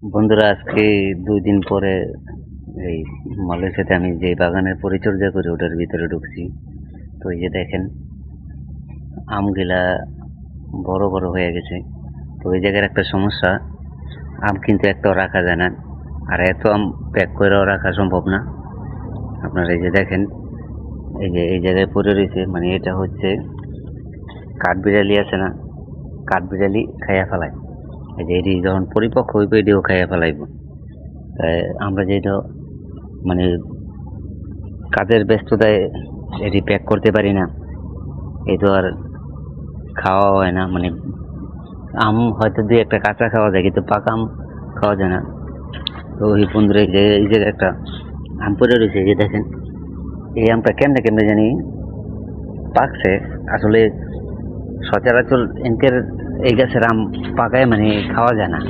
বন্ধুরা, আজকে ২ দিন পরে এই মালয়েশিয়াতে আমি যে বাগানের পরিচর্যা করি ওটার ভিতরে ঢুকছি। তো এই যে দেখেন আমগুলা বড় বড় হয়ে গেছে। তো এই জায়গার একটা সমস্যা, আম কিন্তু একটাও রাখা যায় না, আর এত আম প্যাক করেও রাখা সম্ভব না। আপনারা এই যে দেখেন, এই যে এই জায়গায় পড়ে রয়েছে, মানে এটা হচ্ছে কাঠবিড়ালি আছে না, কাঠবিড়ালি খাইয়া ফেলায়। এই যে এটি যখন পরিপক্ক হইবে এটিও খাইয়া ফেলাইব। তাই আমরা যেটা মানে কাজের ব্যস্ততায় এটি প্যাক করতে পারি না, এই তো আর খাওয়া হয় না। মানে আম হয়তো দুই একটা কাঁচা খাওয়া যায়, কিন্তু পাকা আম খাওয়া যায় না। তো ওই বন্ধুরা এই জায়গায় একটা আম পড়ে রয়েছে, এই যে দেখেন এই আমটা কেমনে কেমনে জানি পাকছে। আসলে সচরাচর এনকের এই গাছের আম পাকায় মানে খাওয়া যায় না,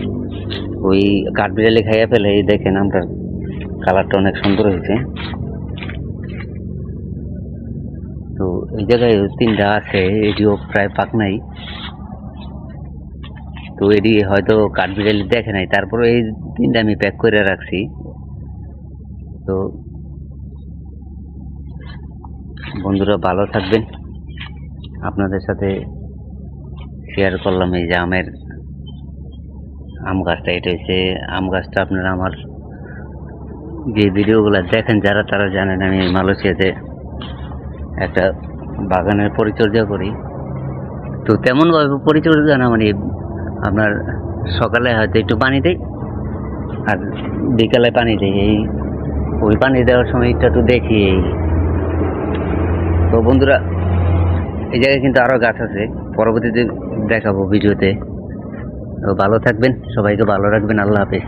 ওই কাঠবিড়ালি খাইয়া ফেলে। এই দেখেন আমটার কালারটা অনেক সুন্দর হয়েছে। তো এই জায়গায় ৩টা আছে, এটিও প্রায় পাক নাই। তো এটি হয়তো কাঠবিড়ালি দেখে নাই, তারপরে এই ৩টা আমি প্যাক করে রাখছি। তো বন্ধুরা ভালো থাকবেন, আপনাদের সাথে শেয়ার করলাম এই যে আম গাছটা। এটা হচ্ছে আম গাছটা। আপনারা আমার যে ভিডিওগুলো দেখেন যারা, তারা জানেন আমি মালয়েশিয়াতে একটা বাগানের পরিচর্যা করি। তো তেমনভাবে পরিচর্যা না, মানে আপনার সকালে হয়তো একটু পানি দিই আর বিকালে পানি দিই। ওই পানি দেওয়ার সময় একটু দেখি এই। তো বন্ধুরা, এই জায়গায় কিন্তু আরও গাছ আছে, পরবর্তীতে দেখাবো ভিডিওতে। তো ভালো থাকবেন, সবাইকে ভালো রাখবেন। আল্লাহ হাফেজ।